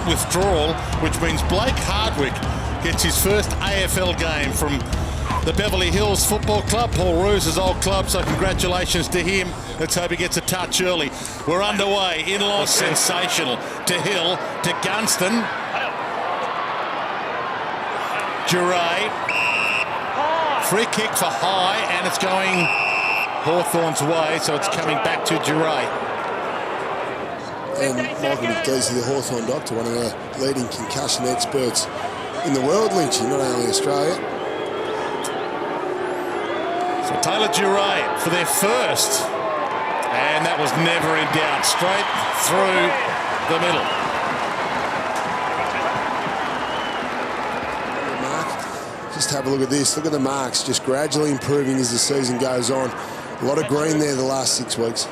withdrawal, which means Blake Hardwick gets his first AFL game from the Beverly Hills Football Club, Paul Roos's old club, so congratulations to him. Let's hope he gets a touch early. We're underway. In-law sensational to Hill, to Gunston. Duray. Free kick for High, and it's going Hawthorn's way, so it's coming back to Duray. And Michael McGeezy, the Hawthorn doctor, one of the leading concussion experts in the world, Lynchy, not only Australia. So Taylor Duray for their first, and that was never in doubt. Straight through the middle. Just have a look at this. Look at the marks, just gradually improving as the season goes on. A lot of green there the last 6 weeks.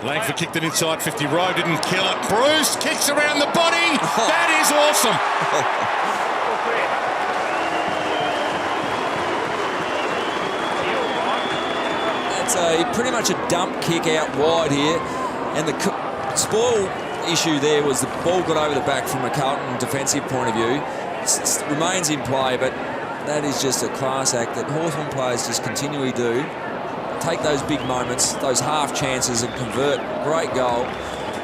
Langford kicked it inside 50. Rowe didn't kill it. Bruce kicks around the body. That is awesome. That's pretty much a dump kick out wide here. And the spoil issue there was the ball got over the back from a Carlton defensive point of view. Remains in play, but that is just a class act that Hawthorn players just continually do. Take those big moments, those half chances, and convert. Great goal.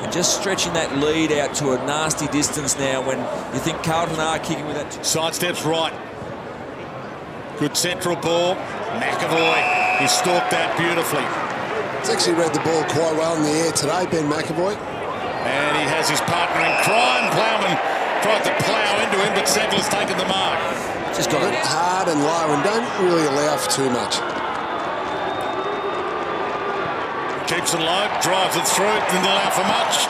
And just stretching that lead out to a nasty distance now when you think Carlton are kicking with that. Sidesteps right. Good central ball. McAvoy, he stalked that beautifully. He's actually read the ball quite well in the air today, Ben McAvoy. And he has his partner in crime. Plowman tried to plough into him, but Segler's taken the mark. Just got it hard and low, and don't really allow for too much. Keeps it low, drives it through, didn't allow for much,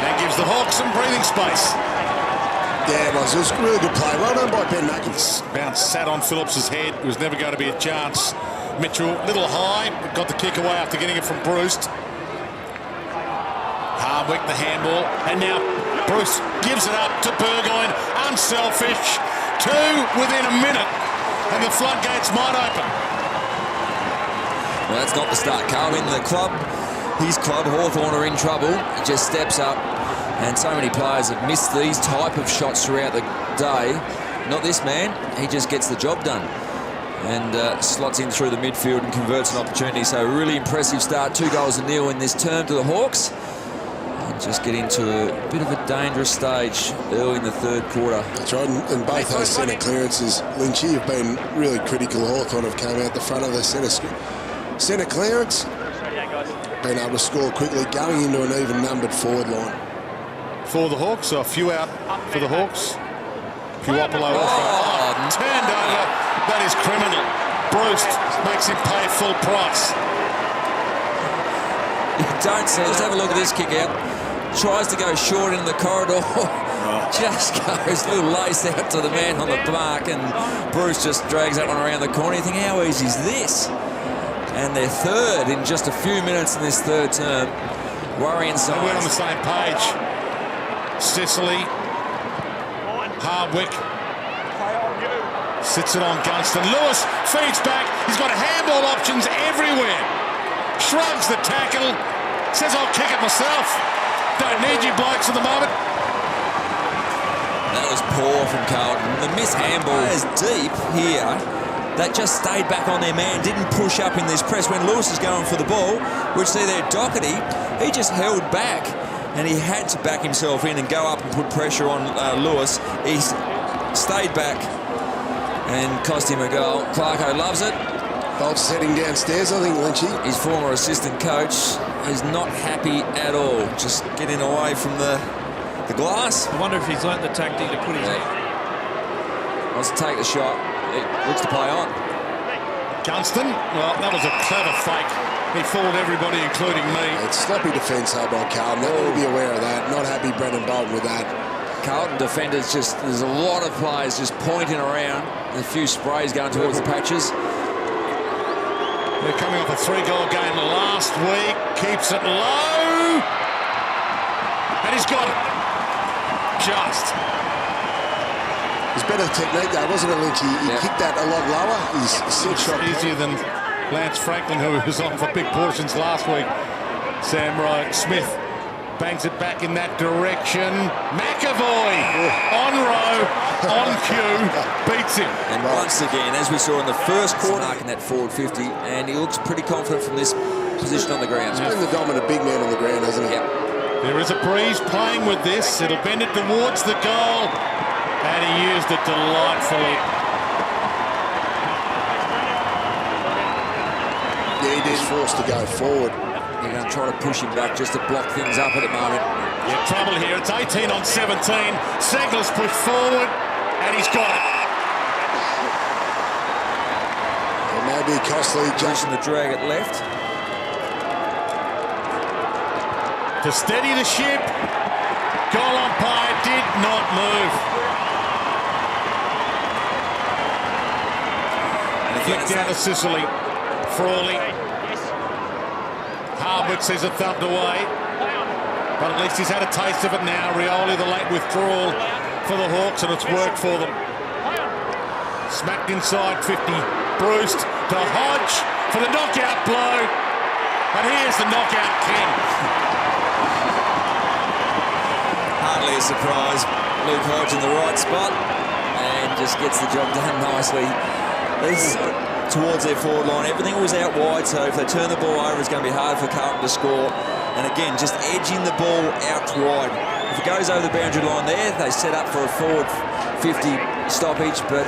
and gives the Hawks some breathing space. Yeah, it was a really good play. Well done by Ben McAvoy. Bounce sat on Phillips's head. It was never going to be a chance. Mitchell, little high, got the kick away after getting it from Bruce. Hardwick, the handball, and now Bruce gives it up to Burgoyne. Unselfish. 2 within a minute, and the floodgates might open. Well, that's not the start, Carlton. The club, his club, Hawthorn, are in trouble. He just steps up, and so many players have missed these type of shots throughout the day. Not this man. He just gets the job done and slots in through the midfield and converts an opportunity. So really impressive start. 2-0 in this term to the Hawks. And just get into a bit of a dangerous stage early in the third quarter. That's right, and both those centre clearances, Lynchy, have been really critical. Hawthorn have come out the front of the centre clearance, been able to score quickly, going into an even-numbered forward line. For the Hawks, so a few out for the Hawks. Puopolo turned over. That is criminal. Bruce makes him pay full price. You don't see. Let's have a look at this kick out. Tries to go short in the corridor. Just goes a little lace out to the man on the mark, and Bruce just drags that one around the corner. You think, how easy is this? And they're third in just a few minutes in this third term. Worrying signs. We're on the same page. Sicily. Hardwick. Sits it on Gunston. Lewis feeds back. He's got handball options everywhere. Shrugs the tackle. Says, I'll kick it myself. Don't need you blokes at the moment. That was poor from Carlton. The missed handball is deep here. That just stayed back on their man, didn't push up in this press when Lewis is going for the ball, which see there, Doherty, he just held back, and he had to back himself in and go up and put pressure on Lewis. He stayed back and cost him a goal. Clarko loves it. Bolt's heading downstairs, I think, Lynchy. His former assistant coach is not happy at all, just getting away from the glass. I wonder if he's learnt the tactic to put his head. Wants to take the shot. It looks to play on. Gunston, well, that was a clever fake. He fooled everybody, including me. It's sloppy defence by Carlton. They will be aware of that. Not happy Brendan Bolton with that. Carlton defenders just, there's a lot of players just pointing around. A few sprays going towards the patches. They're coming off a 3-goal game last week. Keeps it low. And he's got it. Just. It's better technique though, wasn't it, Lynchy? He kicked that a lot lower. He's set shot easier than Lance Franklin, who was on for big portions last week. Sam Wright, Smith Bangs it back in that direction. McAvoy on row, on cue, beats him. And once again, as we saw in the first quarter, marking that forward 50, and he looks pretty confident from this position on the ground. He's been the dominant big man on the ground, hasn't he? Yep. There is a breeze playing with this. It'll bend it towards the goal, and he used it delightfully. Yeah, he is forced to go forward. They're going to try to push him back just to block things up at the moment. Yeah, trouble here. It's 18 on 17. Segler's pushed forward, and he's got it. It may be costly. Pushing the drag at left. To steady the ship. Goal umpire did not move. Flick down to Sicily. Frawley. Harwood says it thumped away. But at least he's had a taste of it now. Rioli, the late withdrawal for the Hawks, and it's worked for them. Smacked inside 50. Bruce to Hodge for the knockout blow. And here's the knockout king. Hardly a surprise. Luke Hodge in the right spot and just gets the job done nicely. These towards their forward line, everything was out wide, so if they turn the ball over, it's going to be hard for Carlton to score. And again, just edging the ball out wide. If it goes over the boundary line there, they set up for a forward 50 stoppage, but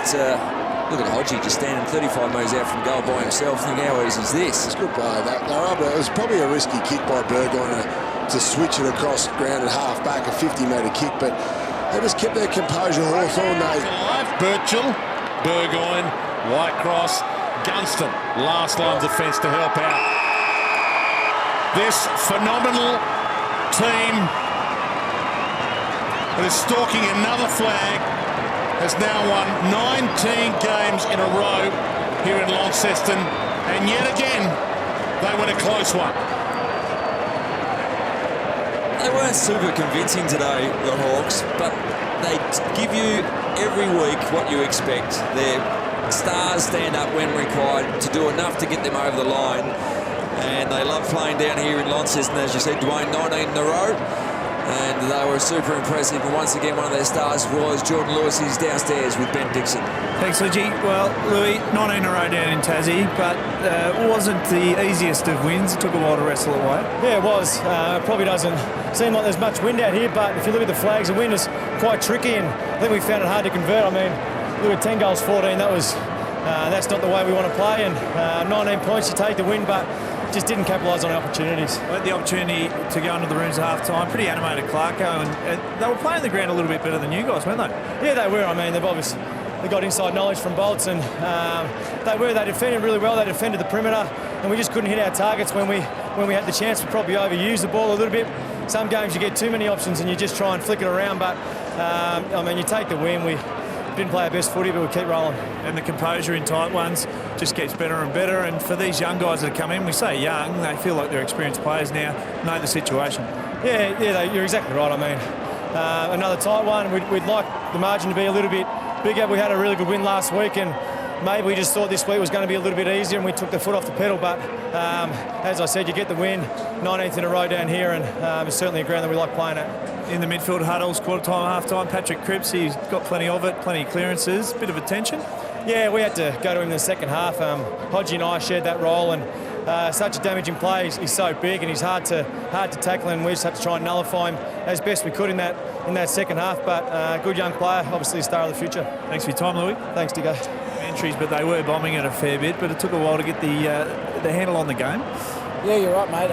look at Hodgie just standing 35 metres out from goal by himself. Think, how easy is this? It's good play. It was probably a risky kick by Burgoyne to switch it across ground at half back, a 50-metre kick, but they just kept their composure. Hawthorn, Birchall, Burgoyne, Whitecross, Gunston, last line of defence to help out. This phenomenal team that is stalking another flag has now won 19 games in a row here in Launceston, and yet again they win a close one. They weren't super convincing today, the Hawks, but they give you every week what you expect. Their stars stand up when required to do enough to get them over the line, and they love playing down here in Launceston. As you said, Dwayne, 19 in a row, and they were super impressive. And once again, one of their stars was Jordan Lewis. He's downstairs with Ben Dixon. Thanks, Lidgy. Well, Louis, 19 in a row down in Tassie, but it wasn't the easiest of wins. It took a while to wrestle away. Yeah, it was. It probably doesn't seem like there's much wind out here, but if you look at the flags, the wind is quite tricky, and I think we found it hard to convert. I mean, look at 10 goals, 14. That's not the way we want to play, and 19 points, you take the win, but just didn't capitalise on the opportunities. I had the opportunity to go into the rooms at half-time. Pretty animated Clarko, and they were playing the ground a little bit better than you guys, weren't they? Yeah, they were. I mean, they got inside knowledge from Bolts, and they defended really well. They defended the perimeter, and we just couldn't hit our targets when we had the chance to probably overuse the ball a little bit. Some games you get too many options and you just try and flick it around, but I mean, you take the win. We didn't play our best footy, but we keep rolling. And the composure in tight ones just gets better and better. And for these young guys that come in, we say young, they feel like they're experienced players now, know the situation. Yeah, you're exactly right. I mean, another tight one. We'd like the margin to be a little bit bigger. We had a really good win last week, and maybe we just thought this week was going to be a little bit easier, and we took the foot off the pedal. But as I said, you get the win, 19th in a row down here, and it's certainly a ground that we like playing at. In the midfield huddles, quarter time, half time, Patrick Cripps, he's got plenty of it, plenty of clearances, bit of attention. Yeah, we had to go to him in the second half. Hodgie and I shared that role, and such a damaging play. He's so big and he's hard to tackle, and we just had to try and nullify him as best we could in that second half. But good young player, obviously a star of the future. Thanks for your time, Louis. Thanks, Diggo. Entries, but they were bombing it a fair bit, but it took a while to get the handle on the game. Yeah, you're right, mate.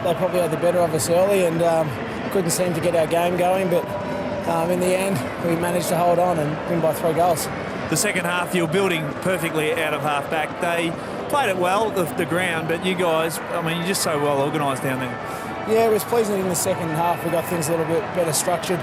They probably had the better of us early and couldn't seem to get our game going, but in the end, we managed to hold on and win by 3 goals. The second half, you're building perfectly out of half-back. They played it well, the ground, but you guys, I mean, you're just so well organised down there. Yeah, it was pleasing in the second half. We got things a little bit better structured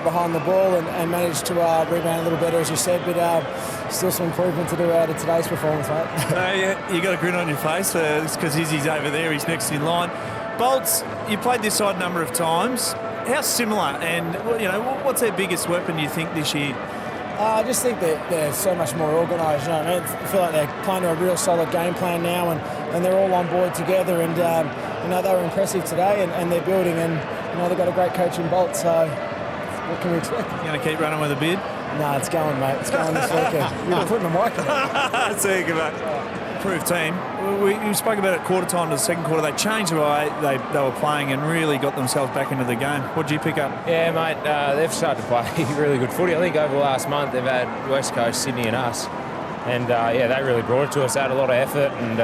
behind the ball and managed to rebound a little better, as you said, but still some improvement to do out of today's performance, mate. Yeah, you got a grin on your face. It's because Izzy's over there. He's next in line. Bolts, you played this side a number of times. How similar, and what's their biggest weapon, you think, this year? I just think that they're so much more organised. I feel like they're playing to a real solid game plan now, and they're all on board together. And they were impressive today, and they're building, and they've got a great coach in Bolt. So what can we expect? You going to keep running with a beard? No, it's going, mate. It's going this weekend. You're putting a mic in. See you, good mate. Improved team. We spoke about it quarter time to the second quarter. They changed the way they were playing and really got themselves back into the game. What did you pick up? Yeah, mate, they've started to play really good footy. I think over the last month they've had West Coast, Sydney and us. And, they really brought it to us. They had a lot of effort and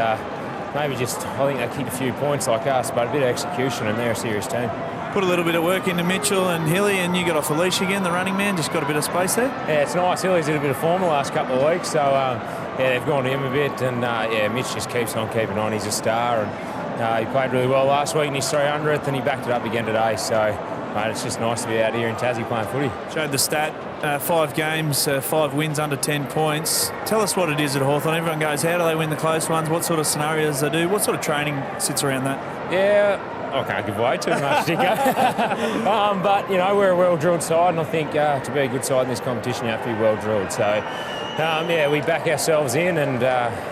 maybe just, I think they kicked a few points like us, but a bit of execution, and they're a serious team. Put a little bit of work into Mitchell and Hilly, and you got off the leash again, the running man, just got a bit of space there? Yeah, it's nice. Hilly's did a bit of form the last couple of weeks, so they've gone to him a bit, and Mitch just keeps on keeping on. He's a star, and he played really well last week in his 300th, and he backed it up again today, so mate, it's just nice to be out here in Tassie playing footy. Showed the stat, 5 games, 5 wins under 10 points. Tell us what it is at Hawthorn. Everyone goes, how do they win the close ones? What sort of scenarios they do? What sort of training sits around that? Yeah, I can't give away too much, Dicko. But, we're a well-drilled side, and I think to be a good side in this competition, you have to be well-drilled. So, we back ourselves in, and,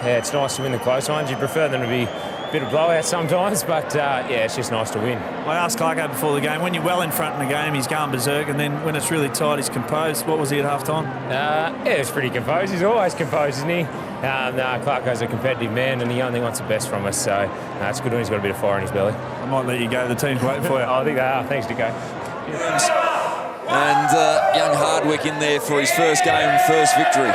it's nice to win the close ones. You prefer them to be a bit of blowout sometimes, but, it's just nice to win. I asked Clarko before the game, when you're well in front in the game, he's going berserk, and then when it's really tight, he's composed. What was he at half-time? He's pretty composed. He's always composed, isn't he? Clarko's a competitive man, and he only wants the best from us, so it's good when he's got a bit of fire in his belly. I might let you go. The team's waiting for you. I think they are. Thanks, Dicko. And young Hardwick in there for his first game, first victory.